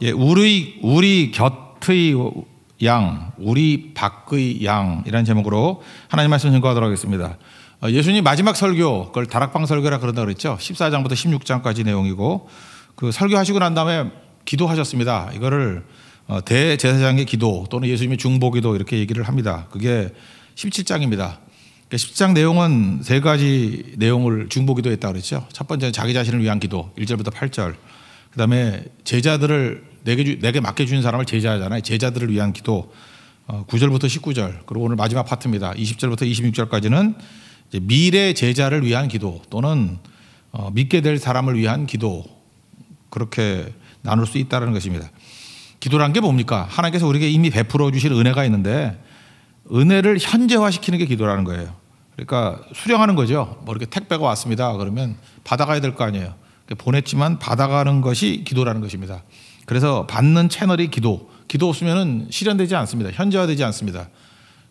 예, 우리 곁의 양, 우리 밖의 양이라는 제목으로 하나님 말씀 증거하도록 하겠습니다. 예수님 마지막 설교, 그걸 다락방 설교라 그런다 그랬죠. 14장부터 16장까지 내용이고, 그 설교하시고 난 다음에 기도하셨습니다. 이거를 대제사장의 기도 또는 예수님의 중보기도 이렇게 얘기를 합니다. 그게 17장입니다. 17장 내용은 세 가지 내용을 중보기도 했다고 그랬죠. 첫 번째는 자기 자신을 위한 기도, 1절부터 8절. 그 다음에 제자들을 내게 맡겨주는 사람을 제자하잖아요. 제자들을 위한 기도, 9절부터 19절. 그리고 오늘 마지막 파트입니다. 20절부터 26절까지는 이제 미래 제자를 위한 기도 또는 믿게 될 사람을 위한 기도, 그렇게 나눌 수 있다는 것입니다. 기도란 게 뭡니까? 하나님께서 우리에게 이미 베풀어 주실 은혜가 있는데 은혜를 현재화시키는 게 기도라는 거예요. 그러니까 수령하는 거죠. 뭐 이렇게 택배가 왔습니다. 그러면 받아가야 될 거 아니에요. 보냈지만 받아가는 것이 기도라는 것입니다. 그래서 받는 채널이 기도 없으면 실현되지 않습니다. 현재화되지 않습니다.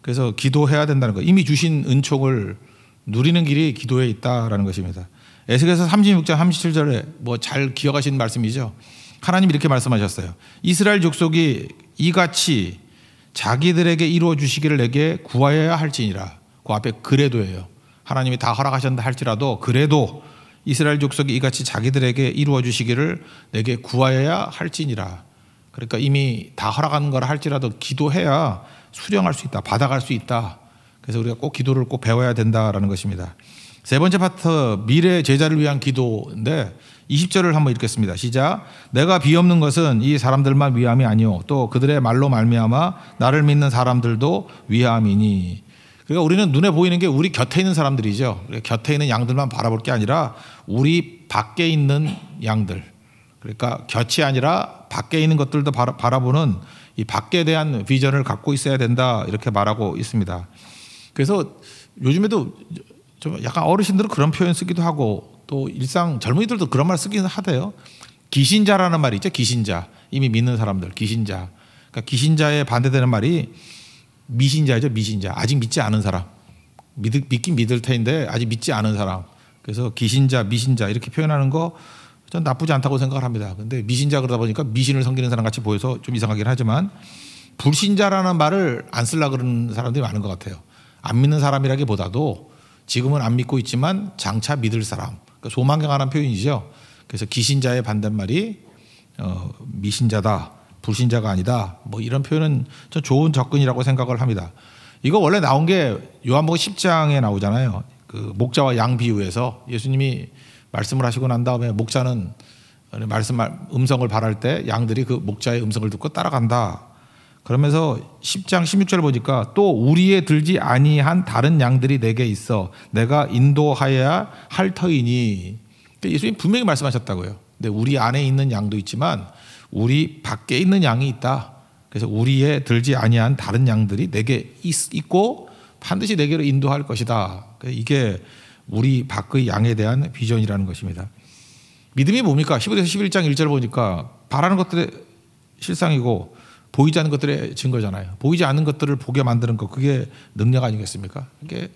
그래서 기도해야 된다는 거. 이미 주신 은총을 누리는 길이 기도에 있다라는 것입니다. 에스겔서 36장 37절에 뭐 잘 기억하시는 말씀이죠. 하나님 이렇게 말씀하셨어요. 이스라엘 족속이 이같이 자기들에게 이루어 주시기를 내게 구하여야 할지니라. 그 앞에 그래도예요. 하나님이 다 허락하셨다 할지라도 그래도 이스라엘 족속이 이같이 자기들에게 이루어 주시기를 내게 구하여야 할지니라. 그러니까 이미 다 허락한 거라 할지라도 기도해야 수령할 수 있다. 받아갈 수 있다. 그래서 우리가 꼭 기도를 꼭 배워야 된다라는 것입니다. 세 번째 파트, 미래 제자를 위한 기도인데 20절을 한번 읽겠습니다. 시작. 내가 비옵는 것은 이 사람들만 위함이 아니요 또 그들의 말로 말미암아 나를 믿는 사람들도 위함이니. 그러니까 우리는 눈에 보이는 게 우리 곁에 있는 사람들이죠. 곁에 있는 양들만 바라볼 게 아니라 우리 밖에 있는 양들, 그러니까 곁이 아니라 밖에 있는 것들도 바라보는 이 밖에 대한 비전을 갖고 있어야 된다, 이렇게 말하고 있습니다. 그래서 요즘에도 좀 약간 어르신들은 그런 표현 쓰기도 하고 또 일상 젊은이들도 그런 말 쓰기는 하대요. 기신자라는 말이 있죠. 기신자, 이미 믿는 사람들, 기신자. 그러니까 기신자에 반대되는 말이 미신자죠. 미신자, 아직 믿지 않은 사람. 믿긴 믿을 테인데 아직 믿지 않은 사람. 그래서 기신자, 미신자 이렇게 표현하는 거 전 나쁘지 않다고 생각을 합니다. 근데 미신자 그러다 보니까 미신을 섬기는 사람 같이 보여서 좀 이상하긴 하지만, 불신자라는 말을 안 쓰려고 그러는 사람들이 많은 것 같아요. 안 믿는 사람이라기보다도 지금은 안 믿고 있지만 장차 믿을 사람, 그러니까 소망에 관한 표현이죠. 그래서 기신자의 반대말이 미신자다, 불신자가 아니다, 뭐 이런 표현은 좀 좋은 접근이라고 생각을 합니다. 이거 원래 나온 게 요한복음 10장에 나오잖아요. 그 목자와 양 비유에서 예수님이 말씀을 하시고 난 다음에 목자는 음성을 발할 때 양들이 그 목자의 음성을 듣고 따라간다. 그러면서 10장 16절 보니까 또 우리에 들지 아니한 다른 양들이 내게 있어 내가 인도하여야 할 터이니. 예수님 분명히 말씀하셨다고요. 근데 우리 안에 있는 양도 있지만 우리 밖에 있는 양이 있다. 그래서 우리에 들지 아니한 다른 양들이 내게 있고 반드시 내게로 인도할 것이다. 이게 우리 밖의 양에 대한 비전이라는 것입니다. 믿음이 뭡니까? 15에서 11장 1절 보니까 바라는 것들의 실상이고 보이지 않는 것들의 증거잖아요. 보이지 않는 것들을 보게 만드는 것, 그게 능력 아니겠습니까? 이게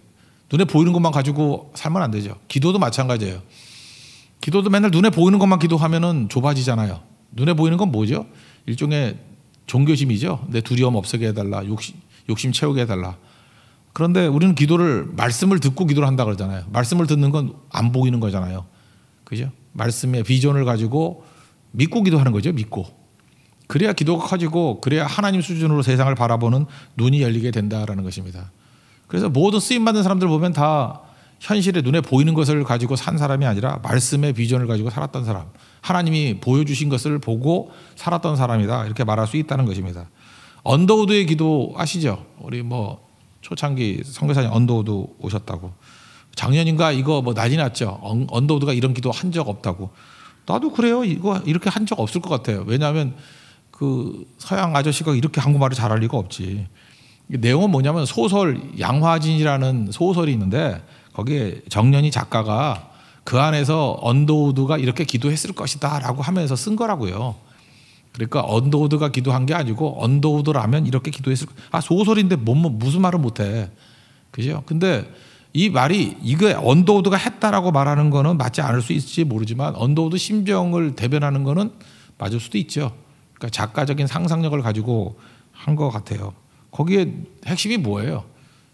눈에 보이는 것만 가지고 살면 안 되죠. 기도도 마찬가지예요. 기도도 맨날 눈에 보이는 것만 기도하면은 좁아지잖아요. 눈에 보이는 건 뭐죠? 일종의 종교심이죠. 내 두려움 없애게 해달라, 욕심 채우게 해달라. 그런데 우리는 기도를 말씀을 듣고 기도를 한다 그러잖아요. 말씀을 듣는 건 안 보이는 거잖아요. 그죠? 말씀의 비전을 가지고 믿고 기도하는 거죠. 믿고. 그래야 기도가 커지고 그래야 하나님 수준으로 세상을 바라보는 눈이 열리게 된다라는 것입니다. 그래서 모든 쓰임받는 사람들 보면 다 현실에 눈에 보이는 것을 가지고 산 사람이 아니라 말씀의 비전을 가지고 살았던 사람, 하나님이 보여주신 것을 보고 살았던 사람이다, 이렇게 말할 수 있다는 것입니다. 언더우드의 기도 아시죠? 우리 뭐 초창기 선교사님 언더우드 오셨다고, 작년인가 이거 뭐 난리 났죠. 언더우드가 이런 기도 한 적 없다고. 나도 그래요. 이거 이렇게 한 적 없을 것 같아요. 왜냐하면 그 서양 아저씨가 이렇게 한국말을 잘할 리가 없지. 내용은 뭐냐면 소설 양화진이라는 소설이 있는데 거기에 정연희 작가가 그 안에서 언더우드가 이렇게 기도했을 것이다 라고 하면서 쓴 거라고요. 그러니까 언더우드가 기도한 게 아니고 언더우드라면 이렇게 기도했을 거. 소설인데 무슨 말을 못해. 그죠? 근데 이 말이 이게 언더우드가 했다라고 말하는 거는 맞지 않을 수 있을지 모르지만 언더우드 심정을 대변하는 거는 맞을 수도 있죠. 그러니까 작가적인 상상력을 가지고 한 것 같아요. 거기에 핵심이 뭐예요?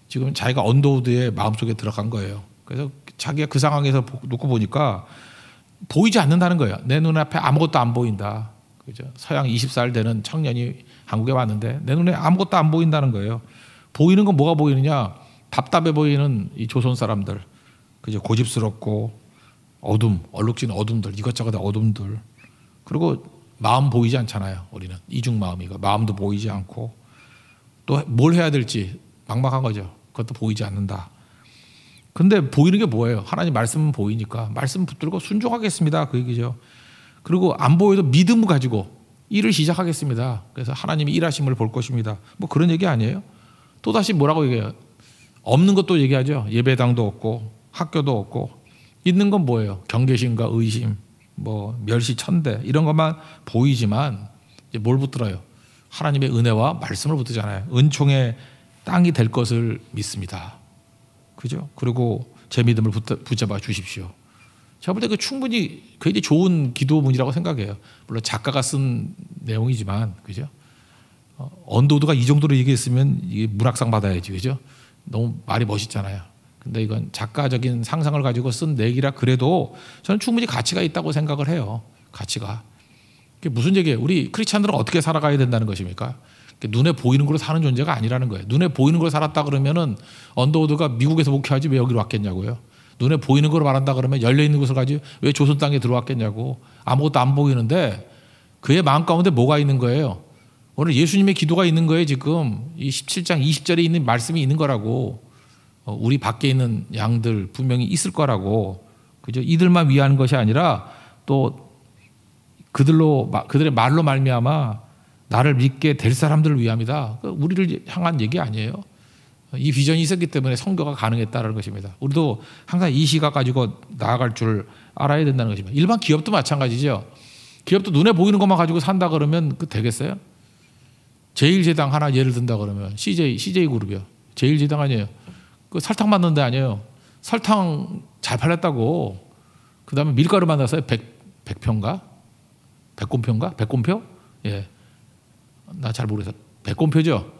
지금 자기가 언더우드의 마음속에 들어간 거예요. 그래서 자기가 그 상황에서 놓고 보니까 보이지 않는다는 거예요. 내 눈앞에 아무것도 안 보인다. 그죠? 서양 20살 되는 청년이 한국에 왔는데 내 눈에 아무것도 안 보인다는 거예요. 보이는 건 뭐가 보이느냐? 답답해 보이는 이 조선 사람들, 그죠? 고집스럽고 어둠, 얼룩진 어둠들, 이것저것 어둠들. 그리고 마음 보이지 않잖아요. 우리는 이중 마음이고 마음도 보이지 않고 또 뭘 해야 될지 막막한 거죠. 그것도 보이지 않는다. 근데 보이는 게 뭐예요? 하나님 말씀은 보이니까 말씀 붙들고 순종하겠습니다. 그 얘기죠. 그리고 안 보여도 믿음을 가지고 일을 시작하겠습니다. 그래서 하나님이 일하심을 볼 것입니다. 뭐 그런 얘기 아니에요? 또다시 뭐라고 얘기해요? 없는 것도 얘기하죠. 예배당도 없고 학교도 없고 있는 건 뭐예요? 경계심과 의심, 뭐 멸시천대 이런 것만 보이지만 이제 뭘 붙들어요? 하나님의 은혜와 말씀을 붙들잖아요. 은총의 땅이 될 것을 믿습니다. 그죠? 그리고 제 믿음을 붙잡아 주십시오. 제가 볼 때 그 충분히 굉장히 좋은 기도문이라고 생각해요. 물론 작가가 쓴 내용이지만, 그죠? 언더우드가 이 정도로 얘기했으면 이게 문학상 받아야지, 그죠? 너무 말이 멋있잖아요. 근데 이건 작가적인 상상을 가지고 쓴 내기라 그래도 저는 충분히 가치가 있다고 생각을 해요. 가치가. 그게 무슨 얘기예요? 우리 크리스찬들은 어떻게 살아가야 된다는 것입니까? 눈에 보이는 걸로 사는 존재가 아니라는 거예요. 눈에 보이는 걸로 살았다 그러면은 언더우드가 미국에서 목회하지 왜 여기로 왔겠냐고요. 눈에 보이는 걸로 말한다 그러면 열려있는 곳을 가지고 왜 조선 땅에 들어왔겠냐고. 아무것도 안 보이는데 그의 마음 가운데 뭐가 있는 거예요? 오늘 예수님의 기도가 있는 거예요. 지금 이 17장 20절에 있는 말씀이 있는 거라고. 우리 밖에 있는 양들 분명히 있을 거라고. 그죠? 이들만 위한 것이 아니라 또 그들의 말로 말미암아 나를 믿게 될 사람들을 위함이다. 우리를 향한 얘기 아니에요. 이 비전이 있었기 때문에 선교가 가능했다는 것입니다. 우리도 항상 이 시각 가지고 나아갈 줄 알아야 된다는 것입니다. 일반 기업도 마찬가지죠. 기업도 눈에 보이는 것만 가지고 산다 그러면 그 되겠어요? 제일제당 하나 예를 든다 그러면 CJ 그룹이요. 제일제당 아니에요. 그 설탕 만드는 데 아니에요. 설탕 잘 팔렸다고. 그 다음에 밀가루 만들었어요. 백표인가? 백곰표? 예. 나 잘 모르겠어. 백곰표죠?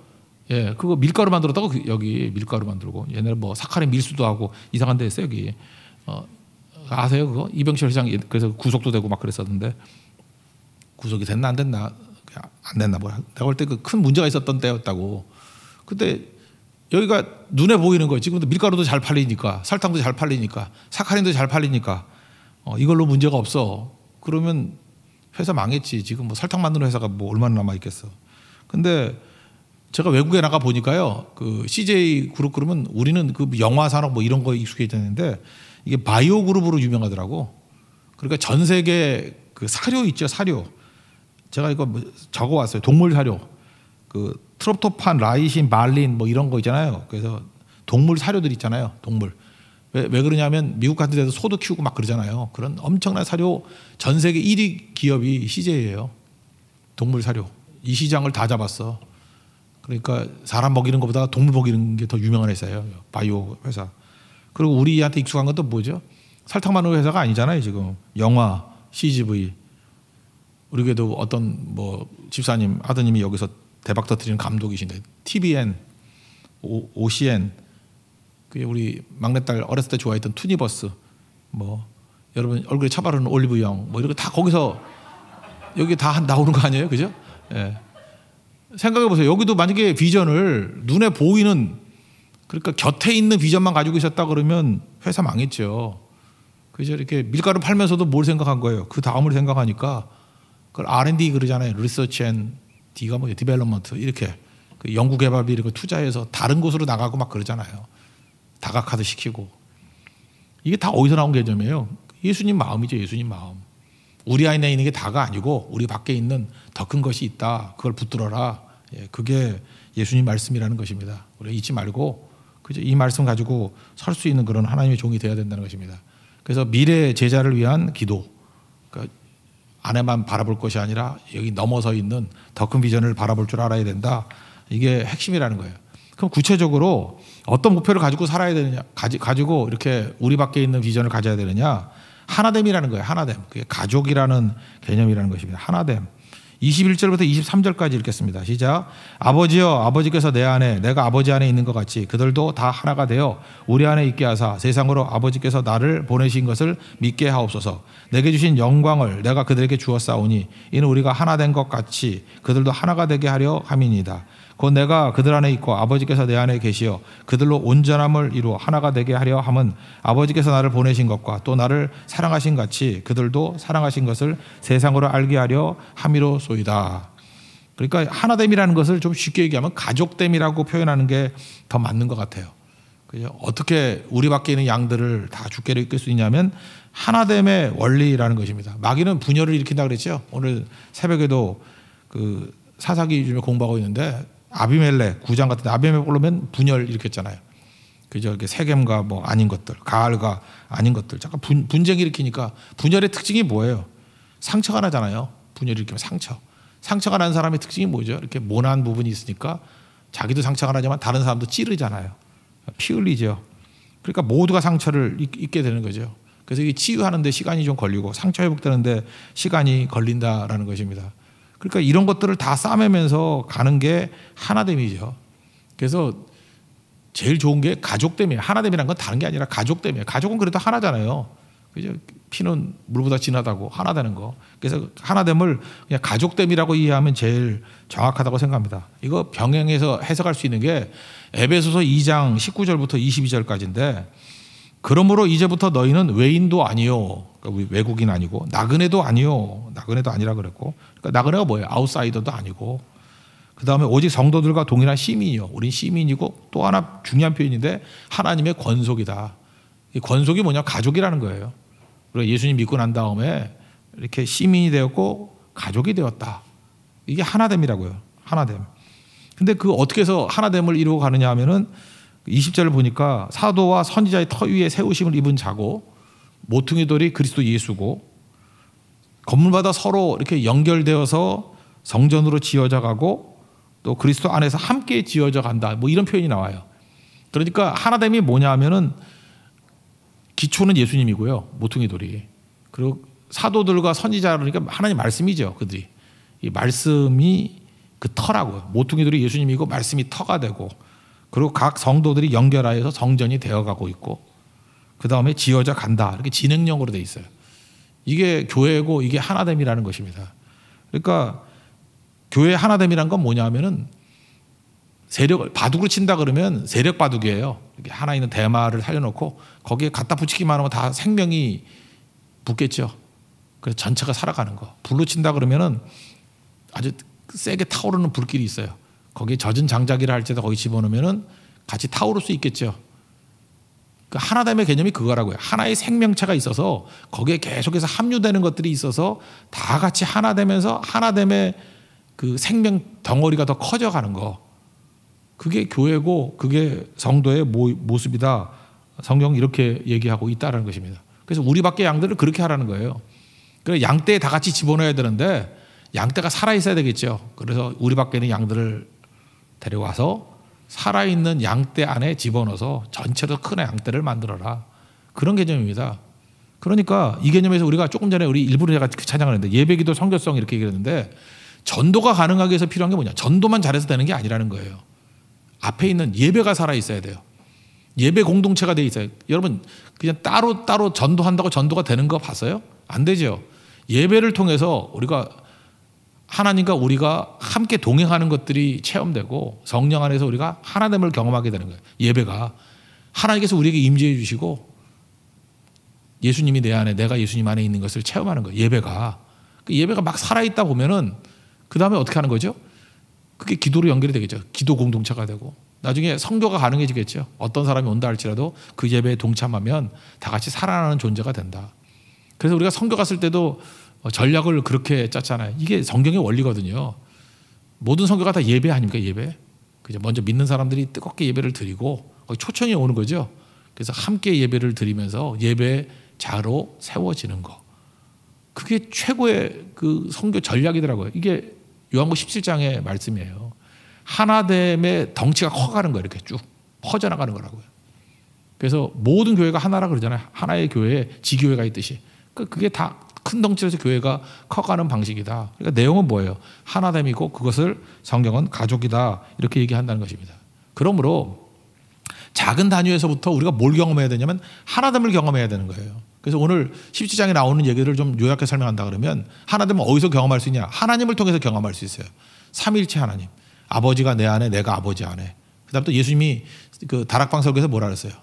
예. 그거 밀가루 만들었다고 여기 밀가루 만들고. 옛날에 뭐 사카린 밀수도 하고 이상한 데 했어요, 여기. 아세요, 그거? 이병철 회장 그래서 구속도 되고 막 그랬었는데. 구속이 됐나 안 됐나? 안 됐나 뭐야. 내가 볼 때 그 큰 문제가 있었던 때였다고. 근데 여기가 눈에 보이는 거예요. 지금도 밀가루도 잘 팔리니까, 설탕도 잘 팔리니까, 사카린도 잘 팔리니까 이걸로 문제가 없어. 그러면 회사 망했지. 지금 뭐 설탕 만드는 회사가 뭐 얼마나 남아 있겠어. 근데 제가 외국에 나가 보니까요, 그 CJ 그룹 그러면 우리는 그 영화 산업 뭐 이런 거에 익숙해져 있는데 이게 바이오 그룹으로 유명하더라고. 그러니까 전 세계 그 사료 있죠, 사료. 제가 이거 적어 왔어요. 동물 사료. 그 트롭토판, 라이신, 말린 뭐 이런 거 있잖아요. 그래서 동물 사료들 있잖아요. 동물. 왜 그러냐면 미국 같은 데서 소도 키우고 막 그러잖아요. 그런 엄청난 사료 전 세계 1위 기업이 CJ예요. 동물 사료. 이 시장을 다 잡았어. 그러니까 사람 먹이는 것보다 동물 먹이는 게 더 유명한 회사예요. 바이오 회사. 그리고 우리한테 익숙한 건 또 뭐죠? 설탕 만드는 회사가 아니잖아요. 지금 영화, CGV. 우리에게도 어떤 뭐 집사님, 아드님이 여기서 대박 터뜨리는 감독이신데 TVN, OCN, 그 우리 막내딸 어렸을 때 좋아했던 투니버스, 뭐 여러분 얼굴에 차 바르는 올리브영, 뭐 이렇게 다 거기서 여기 다 나오는 거 아니에요, 그죠? 예. 생각해 보세요. 여기도 만약에 비전을 눈에 보이는, 그러니까 곁에 있는 비전만 가지고 있었다 그러면 회사 망했죠. 그죠? 이렇게 밀가루 팔면서도 뭘 생각한 거예요? 그 다음을 생각하니까 그걸 R&D 그러잖아요. 리서치 앤 D가 뭐예요? 디벨롭먼트. 이렇게 그 연구개발비 이런 거 투자해서 다른 곳으로 나가고 막 그러잖아요. 다각화도 시키고. 이게 다 어디서 나온 개념이에요? 예수님 마음이죠. 예수님 마음. 우리 안에 있는 게 다가 아니고 우리 밖에 있는 더 큰 것이 있다. 그걸 붙들어라. 예, 그게 예수님 말씀이라는 것입니다. 우리 잊지 말고 그죠? 이 말씀 가지고 설 수 있는 그런 하나님의 종이 되어야 된다는 것입니다. 그래서 미래 제자를 위한 기도. 그러니까 안에만 바라볼 것이 아니라 여기 넘어서 있는 더 큰 비전을 바라볼 줄 알아야 된다. 이게 핵심이라는 거예요. 그럼 구체적으로 어떤 목표를 가지고 살아야 되느냐, 가지고 이렇게 우리 밖에 있는 비전을 가져야 되느냐. 하나됨이라는 거예요. 하나됨. 그게 가족이라는 개념이라는 것입니다. 하나됨. 21절부터 23절까지 읽겠습니다. 시작. 아버지여, 아버지께서 내 안에 내가 아버지 안에 있는 것 같이 그들도 다 하나가 되어 우리 안에 있게 하사 세상으로 아버지께서 나를 보내신 것을 믿게 하옵소서. 내게 주신 영광을 내가 그들에게 주었사오니 이는 우리가 하나 된 것 같이 그들도 하나가 되게 하려 함이니이다. 곧 내가 그들 안에 있고 아버지께서 내 안에 계시어 그들로 온전함을 이루어 하나가 되게 하려 함은 아버지께서 나를 보내신 것과 또 나를 사랑하신 같이 그들도 사랑하신 것을 세상으로 알게 하려 함이로소이다. 그러니까 하나됨이라는 것을 좀 쉽게 얘기하면 가족됨이라고 표현하는 게 더 맞는 것 같아요. 그죠? 어떻게 우리 밖에 있는 양들을 다 주께로 이끌 수 있냐면 하나됨의 원리라는 것입니다. 마귀는 분열을 일으킨다 그랬죠. 오늘 새벽에도 그 사사기 중에 공부하고 있는데 아비멜렉 9장 같은 데 아비멜렉 보면 분열 일으켰잖아요. 그죠? 이렇게 세겜과 뭐 아닌 것들, 가알과 아닌 것들, 잠깐 분쟁 일으키니까 분열의 특징이 뭐예요? 상처가 나잖아요. 분열 일으키면 상처가 난 사람의 특징이 뭐죠? 이렇게 모난 부분이 있으니까 자기도 상처가 나지만 다른 사람도 찌르잖아요. 피 흘리죠. 그러니까 모두가 상처를 입게 되는 거죠. 그래서 이게 치유하는데 시간이 좀 걸리고 상처 회복되는데 시간이 걸린다라는 것입니다. 그러니까 이런 것들을 다 싸매면서 가는 게 하나됨이죠. 그래서 제일 좋은 게 가족됨이에요. 하나됨이란 건 다른 게 아니라 가족됨이에요. 가족은 그래도 하나잖아요. 그죠? 피는 물보다 진하다고 하나 되는 거. 그래서 하나됨을 그냥 가족됨이라고 이해하면 제일 정확하다고 생각합니다. 이거 병행해서 해석할 수 있는 게 에베소서 2장 19절부터 22절까지인데 그러므로 이제부터 너희는 외인도 아니요. 그러니까 외국인 아니고 나그네도 아니요. 나그네도 아니라 그랬고. 그러니까 나그네가 뭐예요? 아웃사이더도 아니고. 그다음에 오직 성도들과 동일한 시민이요. 우린 시민이고 또 하나 중요한 표현인데 하나님의 권속이다. 이 권속이 뭐냐? 가족이라는 거예요. 그리고 예수님 믿고 난 다음에 이렇게 시민이 되었고 가족이 되었다. 이게 하나됨이라고요. 하나됨. 근데 그 어떻게 해서 하나됨을 이루어 가느냐 하면은 20절을 보니까 사도와 선지자의 터 위에 세우심을 입은 자고 모퉁이 돌이 그리스도 예수고 건물마다 서로 이렇게 연결되어서 성전으로 지어져 가고 또 그리스도 안에서 함께 지어져 간다. 뭐 이런 표현이 나와요. 그러니까 하나됨이 뭐냐 하면은 기초는 예수님이고요. 모퉁이 돌이. 그리고 사도들과 선지자 그러니까 하나님 말씀이죠. 그들이. 이 말씀이 그 터라고요. 모퉁이 돌이 예수님이고 말씀이 터가 되고 그리고 각 성도들이 연결하여서 성전이 되어가고 있고 그 다음에 지어져 간다. 이렇게 진행형으로 돼 있어요. 이게 교회고 이게 하나됨이라는 것입니다. 그러니까 교회 하나됨이란 건 뭐냐면은 세력을 바둑을 친다 그러면 세력 바둑이에요. 이렇게 하나 있는 대마를 살려놓고 거기에 갖다 붙이기만 하면 다 생명이 붙겠죠. 그래서 전체가 살아가는 거. 불로 친다 그러면은 아주 세게 타오르는 불길이 있어요. 거기에 젖은 장작이라 할지라도 거기 집어넣으면은 같이 타오를 수 있겠죠. 그 하나됨의 개념이 그거라고요. 하나의 생명체가 있어서 거기에 계속해서 합류되는 것들이 있어서 다 같이 하나 되면서 하나됨의 그 생명 덩어리가 더 커져가는 거. 그게 교회고 그게 성도의 모습이다. 성경은 이렇게 얘기하고 있다는 것입니다. 그래서 우리 밖에 양들을 그렇게 하라는 거예요. 그래서 양떼에 다 같이 집어넣어야 되는데 양떼가 살아있어야 되겠죠. 그래서 우리 밖에 있는 양들을 데려와서 살아있는 양떼 안에 집어넣어서 전체로 큰 양떼를 만들어라. 그런 개념입니다. 그러니까 이 개념에서 우리가 조금 전에 우리 일부러 제가 찬양을 했는데 예배기도 성교성 이렇게 얘기했는데 전도가 가능하기 위해서 필요한 게 뭐냐. 전도만 잘해서 되는 게 아니라는 거예요. 앞에 있는 예배가 살아있어야 돼요. 예배 공동체가 돼 있어요. 여러분 그냥 따로 전도한다고 전도가 되는 거 봤어요? 안 되죠. 예배를 통해서 우리가 하나님과 우리가 함께 동행하는 것들이 체험되고 성령 안에서 우리가 하나됨을 경험하게 되는 거예요. 예배가 하나님께서 우리에게 임재해 주시고 예수님이 내 안에 내가 예수님 안에 있는 것을 체험하는 거예요. 예배가 막 살아있다 보면은 그 다음에 어떻게 하는 거죠? 그게 기도로 연결이 되겠죠. 기도 공동체가 되고 나중에 성교가 가능해지겠죠. 어떤 사람이 온다 할지라도 그 예배에 동참하면 다 같이 살아나는 존재가 된다. 그래서 우리가 성교 갔을 때도 전략을 그렇게 짰잖아요. 이게 성경의 원리거든요. 모든 성교가 다 예배 아닙니까? 예배. 그죠? 먼저 믿는 사람들이 뜨겁게 예배를 드리고 초청이 오는 거죠. 그래서 함께 예배를 드리면서 예배자로 세워지는 거. 그게 최고의 그 성교 전략이더라고요. 이게 요한복음 17장의 말씀이에요. 하나됨의 덩치가 커가는 거예요. 이렇게 쭉 퍼져나가는 거라고요. 그래서 모든 교회가 하나라 그러잖아요. 하나의 교회에 지교회가 있듯이. 그게 다 큰 덩치에서 교회가 커가는 방식이다. 그러니까 내용은 뭐예요? 하나됨이고 그것을 성경은 가족이다. 이렇게 얘기한다는 것입니다. 그러므로 작은 단위에서부터 우리가 뭘 경험해야 되냐면 하나됨을 경험해야 되는 거예요. 그래서 오늘 17장에 나오는 얘기를 좀 요약해서 설명한다 그러면 하나됨은 어디서 경험할 수 있냐? 하나님을 통해서 경험할 수 있어요. 삼위일체 하나님. 아버지가 내 안에, 내가 아버지 안에. 그다음 또 예수님이 그 다락방 설교에서 뭐라 그랬어요?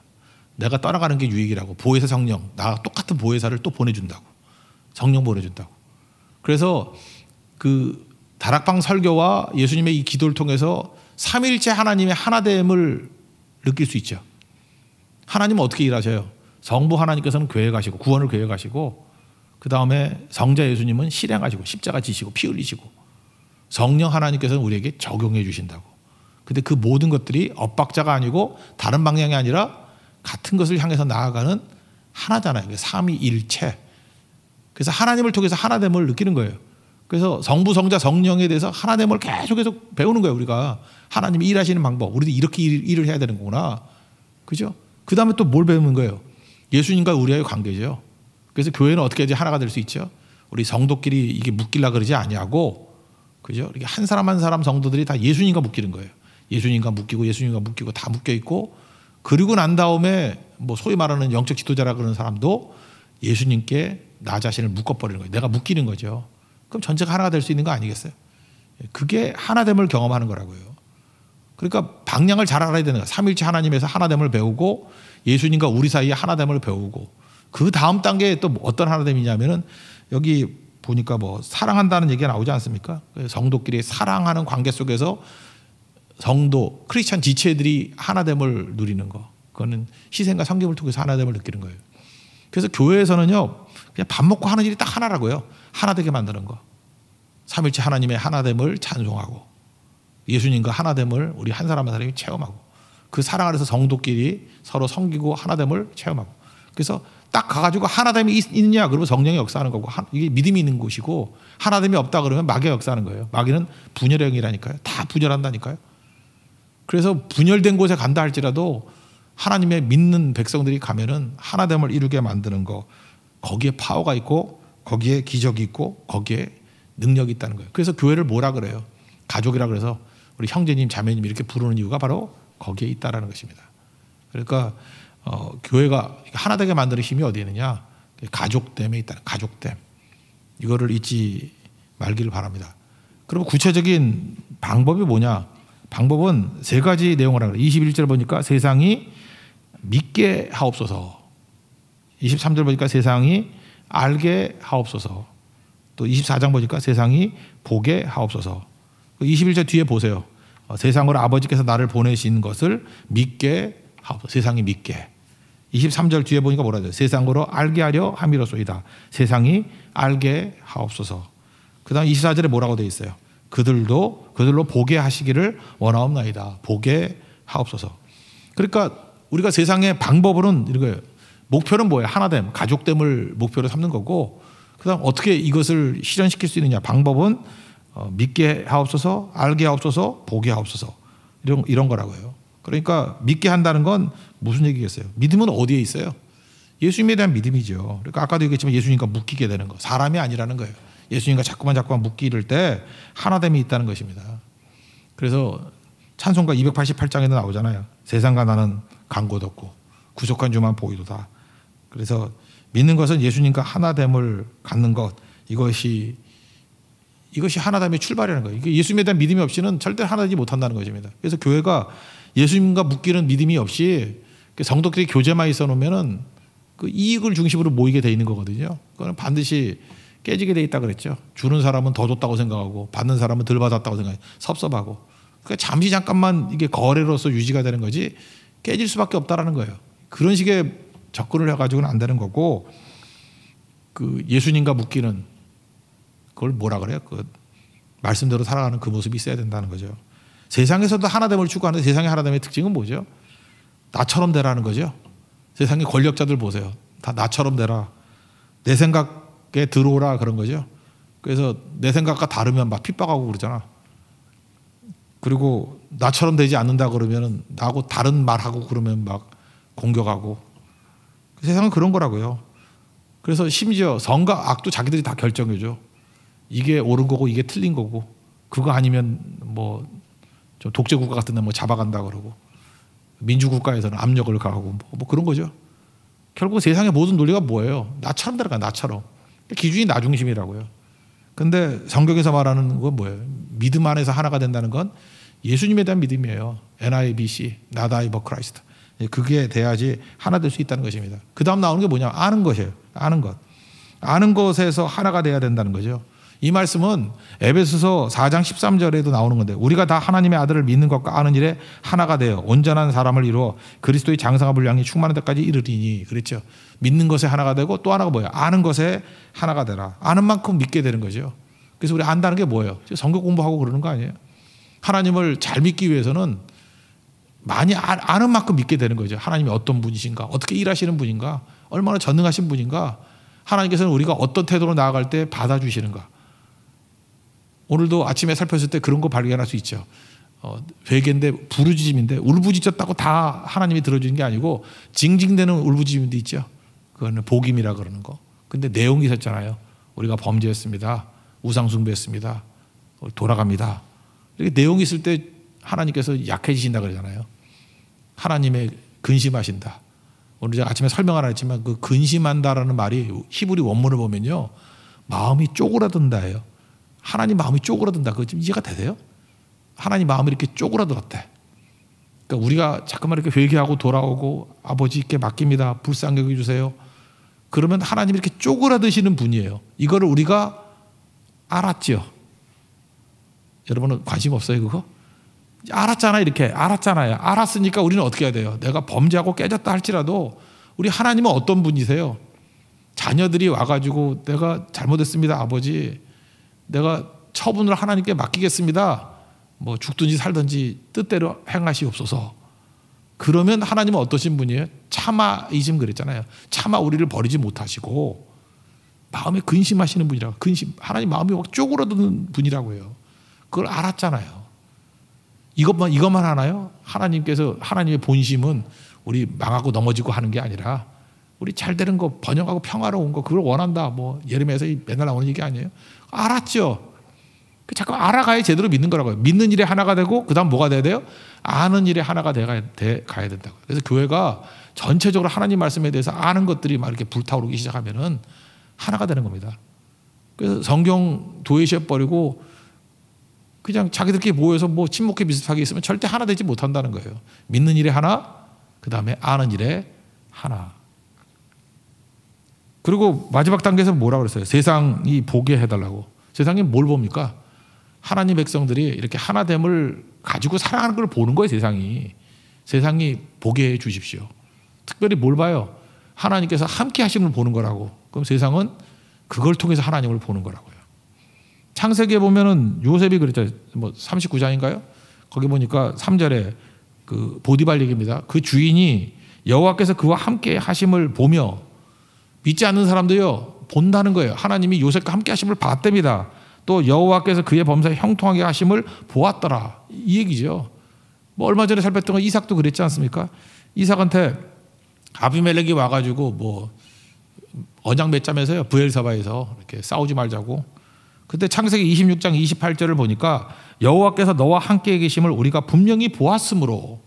내가 떠나가는 게 유익이라고. 보혜사 성령, 나와 똑같은 보혜사를 또 보내준다고. 성령 보내준다고. 그래서 그 다락방 설교와 예수님의 이 기도를 통해서 삼위일체 하나님의 하나됨을 느낄 수 있죠. 하나님은 어떻게 일하셔요? 성부 하나님께서는 교회 가시고 구원을 교회 가시고 그 다음에 성자 예수님은 실행하시고 십자가 지시고 피 흘리시고 성령 하나님께서는 우리에게 적용해 주신다고. 근데 그 모든 것들이 엇박자가 아니고 다른 방향이 아니라 같은 것을 향해서 나아가는 하나잖아요. 삼위일체. 그래서 하나님을 통해서 하나됨을 느끼는 거예요. 그래서 성부, 성자, 성령에 대해서 하나됨을 계속해서 배우는 거예요. 우리가 하나님이 일하시는 방법, 우리도 이렇게 일을 해야 되는 거구나. 그죠? 그 다음에 또 뭘 배우는 거예요? 예수님과 우리와의 관계죠. 그래서 교회는 어떻게 해야지 하나가 될 수 있죠? 우리 성도끼리 이게 묶이려 그러지 아니하고, 그죠? 이렇게 한 사람 한 사람 성도들이 다 예수님과 묶이는 거예요. 예수님과 묶이고 예수님과 묶이고 다 묶여 있고, 그리고 난 다음에 뭐 소위 말하는 영적 지도자라 그러는 사람도 예수님께 나 자신을 묶어버리는 거예요. 내가 묶이는 거죠. 그럼 전체가 하나가 될 수 있는 거 아니겠어요? 그게 하나됨을 경험하는 거라고요. 그러니까 방향을 잘 알아야 되는 거예요. 삼위일체 하나님에서 하나됨을 배우고 예수님과 우리 사이에 하나됨을 배우고 그 다음 단계에 또 어떤 하나됨이냐면은 여기 보니까 뭐 사랑한다는 얘기가 나오지 않습니까? 성도끼리 사랑하는 관계 속에서 성도, 크리스찬 지체들이 하나됨을 누리는 거. 그거는 희생과 섬김을 통해서 하나됨을 느끼는 거예요. 그래서 교회에서는요, 그냥 밥 먹고 하는 일이 딱 하나라고요. 하나 되게 만드는 거. 삼위일체 하나님의 하나됨을 찬송하고 예수님과 하나됨을 우리 한 사람 한 사람이 체험하고 그 사랑 안에서 성도끼리 서로 섬기고 하나됨을 체험하고 그래서 딱 가가지고 하나됨이 있느냐 그러면 성령이 역사하는 거고 이게 믿음이 있는 곳이고 하나됨이 없다 그러면 마귀가 역사하는 거예요. 마귀는 분열의 영이라니까요. 다 분열한다니까요. 그래서 분열된 곳에 간다 할지라도 하나님의 믿는 백성들이 가면은 하나됨을 이루게 만드는 거 거기에 파워가 있고 거기에 기적이 있고 거기에 능력이 있다는 거예요. 그래서 교회를 뭐라 그래요? 가족이라 그래서 우리 형제님 자매님 이렇게 부르는 이유가 바로 거기에 있다라는 것입니다. 그러니까 교회가 하나 되게 만드는 힘이 어디에 있느냐? 가족됨에 있다는 가족됨. 이거를 잊지 말기를 바랍니다. 그럼 구체적인 방법이 뭐냐? 방법은 세 가지 내용을 하는 거예요. 21절 보니까 세상이 믿게 하옵소서. 23절 보니까 세상이 알게 하옵소서. 또 24장 보니까 세상이 보게 하옵소서. 21절 뒤에 보세요. 세상으로 아버지께서 나를 보내신 것을 믿게 하옵소서. 세상이 믿게. 23절 뒤에 보니까 뭐라 해요? 세상으로 알게 하려 함이로소이다. 세상이 알게 하옵소서. 그 다음 24절에 뭐라고 되어 있어요? 그들로 보게 하시기를 원하옵나이다. 보게 하옵소서. 그러니까 우리가 세상의 방법으로는 이런 거예요. 목표는 뭐예요? 하나됨, 가족됨을 목표로 삼는 거고 그 다음 어떻게 이것을 실현시킬 수 있느냐. 방법은 믿게 하옵소서, 알게 하옵소서, 보게 하옵소서 이런 거라고요. 그러니까 믿게 한다는 건 무슨 얘기겠어요? 믿음은 어디에 있어요? 예수님에 대한 믿음이죠. 그러니까 아까도 얘기했지만 예수님과 묶이게 되는 거. 사람이 아니라는 거예요. 예수님과 자꾸만 묶이를 때 하나됨이 있다는 것입니다. 그래서 찬송가 288장에도 나오잖아요. 세상과 나는 간 곳 없고 구속한 주만 보이도다. 그래서 믿는 것은 예수님과 하나됨을 갖는 것 이것이 하나됨의 출발이라는 거예요. 이게 예수님에 대한 믿음이 없이는 절대 하나되지 못한다는 것입니다. 그래서 교회가 예수님과 묶이는 믿음이 없이 성도끼리 교제만 있어 놓으면은 그 이익을 중심으로 모이게 돼 있는 거거든요. 그거는 반드시 깨지게 돼 있다 그랬죠. 주는 사람은 더 줬다고 생각하고 받는 사람은 덜 받았다고 생각하고 섭섭하고. 그러니까 잠시 잠깐만 이게 거래로서 유지가 되는 거지 깨질 수밖에 없다라는 거예요. 그런 식의 접근을 해가지고는 안 되는 거고 그 예수님과 묶이는 그걸 뭐라 그래요? 그 말씀대로 살아가는 그 모습이 있어야 된다는 거죠. 세상에서도 하나됨을 추구하는데 세상의 하나됨의 특징은 뭐죠? 나처럼 되라는 거죠. 세상의 권력자들 보세요. 다 나처럼 되라. 내 생각에 들어오라 그런 거죠. 그래서 내 생각과 다르면 막 핍박하고 그러잖아. 그리고 나처럼 되지 않는다 그러면 나하고 다른 말하고 그러면 막 공격하고 세상은 그런 거라고요. 그래서 심지어 선과 악도 자기들이 다 결정해줘. 이게 옳은 거고 이게 틀린 거고, 그거 아니면 뭐 좀 독재국가 같은 데 뭐 잡아간다 그러고, 민주국가에서는 압력을 가하고 뭐 그런 거죠. 결국 세상의 모든 논리가 뭐예요? 나처럼 들어가, 나처럼. 기준이 나 중심이라고요. 근데 성경에서 말하는 건 뭐예요? 믿음 안에서 하나가 된다는 건 예수님에 대한 믿음이에요. NIBC, Not I but Christ. 그게 돼야지 하나 될 수 있다는 것입니다. 그 다음 나오는 게 뭐냐? 아는 것이에요. 아는 것. 아는 것에서 하나가 돼야 된다는 거죠. 이 말씀은 에베소서 4장 13절에도 나오는 건데, 우리가 다 하나님의 아들을 믿는 것과 아는 일에 하나가 되어 온전한 사람을 이루어 그리스도의 장성한 분량이 충만한 데까지 이르리니. 그랬죠. 믿는 것에 하나가 되고 또 하나가 뭐예요? 아는 것에 하나가 되라. 아는 만큼 믿게 되는 거죠. 그래서 우리 안다는 게 뭐예요? 성경 공부하고 그러는 거 아니에요? 하나님을 잘 믿기 위해서는 많이 아는 만큼 믿게 되는 거죠. 하나님이 어떤 분이신가, 어떻게 일하시는 분인가, 얼마나 전능하신 분인가, 하나님께서는 우리가 어떤 태도로 나아갈 때 받아주시는가. 오늘도 아침에 살폈을 때 그런 거 발견할 수 있죠. 회개인데 부르짖음인데 울부짖었다고 다 하나님이 들어주는 게 아니고 징징대는 울부짖음도 있죠. 그거는 복임이라 그러는 거. 근데 내용이 있었잖아요. 우리가 범죄했습니다. 우상숭배했습니다. 돌아갑니다. 이렇게 내용이 있을 때 하나님께서 약해지신다 그러잖아요. 하나님의 근심하신다. 오늘 제가 아침에 설명을 안 했지만 그 근심한다라는 말이 히브리 원문을 보면요, 마음이 쪼그라든다예요. 하나님 마음이 쪼그라든다. 그거 좀 이해가 되세요? 하나님 마음이 이렇게 쪼그라들었대. 그러니까 우리가 자꾸만 이렇게 회개하고 돌아오고 아버지께 맡깁니다. 불쌍히 여겨주세요. 그러면 하나님이 이렇게 쪼그라드시는 분이에요. 이거를 우리가 알았죠. 여러분은 관심 없어요, 그거? 알았잖아요, 이렇게. 알았잖아요. 알았으니까 우리는 어떻게 해야 돼요? 내가 범죄하고 깨졌다 할지라도 우리 하나님은 어떤 분이세요? 자녀들이 와가지고 내가 잘못했습니다, 아버지. 내가 처분을 하나님께 맡기겠습니다. 뭐 죽든지 살든지 뜻대로 행하시옵소서. 그러면 하나님은 어떠신 분이에요? 차마이즘 그랬잖아요. 차마 우리를 버리지 못하시고 마음에 근심하시는 분이라고. 근심. 하나님 마음이 막 쪼그라드는 분이라고 해요. 그걸 알았잖아요. 이것만 하나요? 하나님께서, 하나님의 본심은 우리 망하고 넘어지고 하는 게 아니라 우리 잘 되는 거, 번영하고 평화로운 거, 그걸 원한다. 뭐 예레미야에서 맨날 나오는 얘기 아니에요? 알았죠. 자꾸 알아가야 제대로 믿는 거라고요. 믿는 일에 하나가 되고 그 다음 뭐가 돼야 돼요? 아는 일에 하나가 가야 된다고. 그래서 교회가 전체적으로 하나님 말씀에 대해서 아는 것들이 막 이렇게 불타오르기 시작하면은 하나가 되는 겁니다. 그래서 성경 도외시해버리고 그냥 자기들끼리 모여서 뭐 친목회 비슷하게 있으면 절대 하나 되지 못한다는 거예요. 믿는 일에 하나, 그 다음에 아는 일에 하나. 그리고 마지막 단계에서 뭐라 그랬어요? 세상이 보게 해달라고. 세상이 뭘 봅니까? 하나님 백성들이 이렇게 하나됨을 가지고 살아가는 걸 보는 거예요, 세상이. 세상이 보게 해 주십시오. 특별히 뭘 봐요? 하나님께서 함께 하심을 보는 거라고. 그럼 세상은 그걸 통해서 하나님을 보는 거라고요. 창세기에 보면은 요셉이 그랬죠. 뭐 39장인가요? 거기 보니까 3절에 그 보디발 얘기입니다. 그 주인이 여호와께서 그와 함께 하심을 보며, 믿지 않는 사람도요 본다는 거예요. 하나님이 요셉과 함께 하심을 봤답니다. 또 여호와께서 그의 범사에 형통하게 하심을 보았더라. 이 얘기죠. 뭐 얼마 전에 살폈던 거 이삭도 그랬지 않습니까? 이삭한테 아비멜렉이 와가지고 뭐 언약 맺자면서요, 브엘사바에서 이렇게 싸우지 말자고. 그때 창세기 26장 28절을 보니까 여호와께서 너와 함께 계심을 우리가 분명히 보았으므로,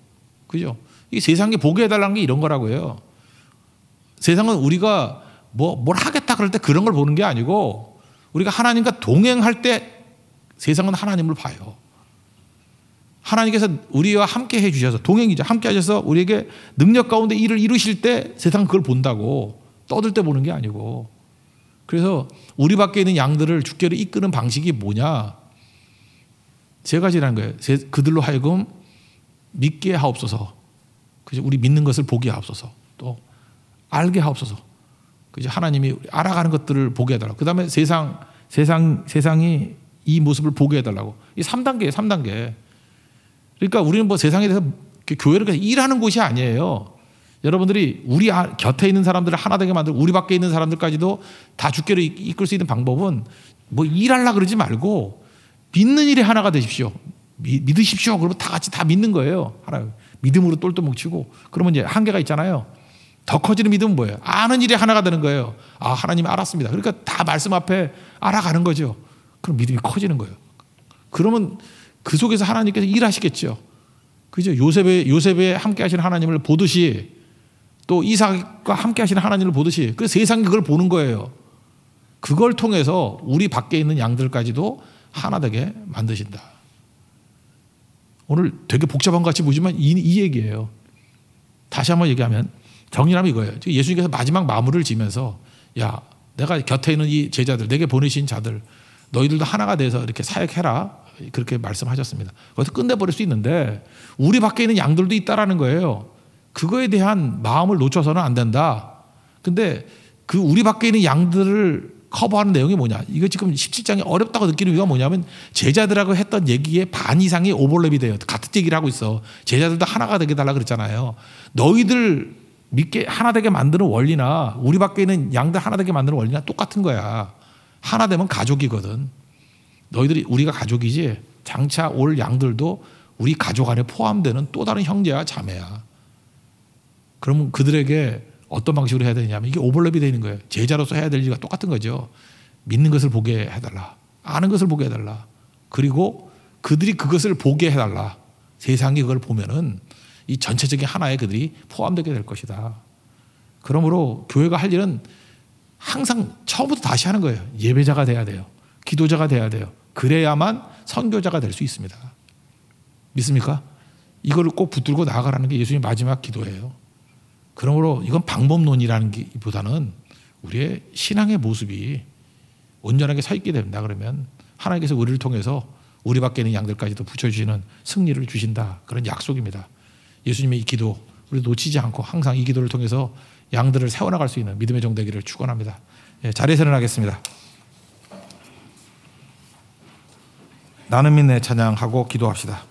그죠? 이 세상이 보게 해달라는 게 이런 거라고요. 세상은 우리가 뭘 하겠다 그럴 때 그런 걸 보는 게 아니고, 우리가 하나님과 동행할 때 세상은 하나님을 봐요. 하나님께서 우리와 함께 해주셔서, 동행이죠. 함께 하셔서 우리에게 능력 가운데 일을 이루실 때 세상은 그걸 본다고. 떠들 때 보는 게 아니고. 그래서 우리 밖에 있는 양들을 주께로 이끄는 방식이 뭐냐? 세 가지라는 거예요. 그들로 하여금 믿게 하옵소서. 그죠? 우리 믿는 것을 보게 하옵소서. 또 알게 하옵소서. 그죠? 하나님이 알아가는 것들을 보게 해달라고. 그 다음에 세상이 이 모습을 보게 해달라고. 이 3단계예요, 3단계. 그러니까 우리는 뭐 세상에 대해서 교회를 일하는 곳이 아니에요. 여러분들이 우리 곁에 있는 사람들을 하나 되게 만들고 우리 밖에 있는 사람들까지도 다 주께로 이끌 수 있는 방법은 뭐 일하려고 그러지 말고 믿는 일에 하나가 되십시오. 믿으십시오. 그러면 다 같이 다 믿는 거예요. 하나 믿음으로 똘똘 뭉치고. 그러면 이제 한계가 있잖아요. 더 커지는 믿음은 뭐예요? 아는 일이 하나가 되는 거예요. 아, 하나님 알았습니다. 그러니까 다 말씀 앞에 알아가는 거죠. 그럼 믿음이 커지는 거예요. 그러면 그 속에서 하나님께서 일하시겠죠. 그죠? 요셉에 함께 하시는 하나님을 보듯이 또 이삭과 함께 하시는 하나님을 보듯이 그 세상이 그걸 보는 거예요. 그걸 통해서 우리 밖에 있는 양들까지도 하나 되게 만드신다. 오늘 되게 복잡한 것 같이 보지만 이 얘기예요. 다시 한번 얘기하면 정리하면 이거예요. 예수님께서 마지막 마무리를 지면서 야, 내가 곁에 있는 이 제자들, 내게 보내신 자들, 너희들도 하나가 돼서 이렇게 사역해라. 그렇게 말씀하셨습니다. 거기서 끝내버릴 수 있는데 우리 밖에 있는 양들도 있다라는 거예요. 그거에 대한 마음을 놓쳐서는 안 된다. 근데 그 우리 밖에 있는 양들을 커버하는 내용이 뭐냐. 이거 지금 17장이 어렵다고 느끼는 이유가 뭐냐면 제자들하고 했던 얘기의 반 이상이 오버랩이 돼요. 같은 얘기를 하고 있어. 제자들도 하나가 되게 달라 그랬잖아요. 너희들 믿게 하나 되게 만드는 원리나 우리 밖에 있는 양들 하나 되게 만드는 원리나 똑같은 거야. 하나 되면 가족이거든. 너희들이 우리가 가족이지 장차 올 양들도 우리 가족 안에 포함되는 또 다른 형제와 자매야. 그러면 그들에게 어떤 방식으로 해야 되냐면 이게 오버랩이 되는 거예요. 제자로서 해야 될 일과 똑같은 거죠. 믿는 것을 보게 해달라. 아는 것을 보게 해달라. 그리고 그들이 그것을 보게 해달라. 세상이 그걸 보면은 이 전체적인 하나에 그들이 포함되게 될 것이다. 그러므로 교회가 할 일은 항상 처음부터 다시 하는 거예요. 예배자가 돼야 돼요. 기도자가 돼야 돼요. 그래야만 선교자가 될 수 있습니다. 믿습니까? 이걸 꼭 붙들고 나아가라는 게 예수님의 마지막 기도예요. 그러므로 이건 방법론이라는 것보다는 우리의 신앙의 모습이 온전하게 서 있게 됩니다. 그러면 하나님께서 우리를 통해서 우리 밖에 있는 양들까지도 붙여주시는 승리를 주신다. 그런 약속입니다. 예수님의 이 기도 우리 놓치지 않고 항상 이 기도를 통해서 양들을 세워나갈 수 있는 믿음의 종 되기를 축원합니다. 자리에서 일어나겠습니다. 나는 믿네 찬양하고 기도합시다.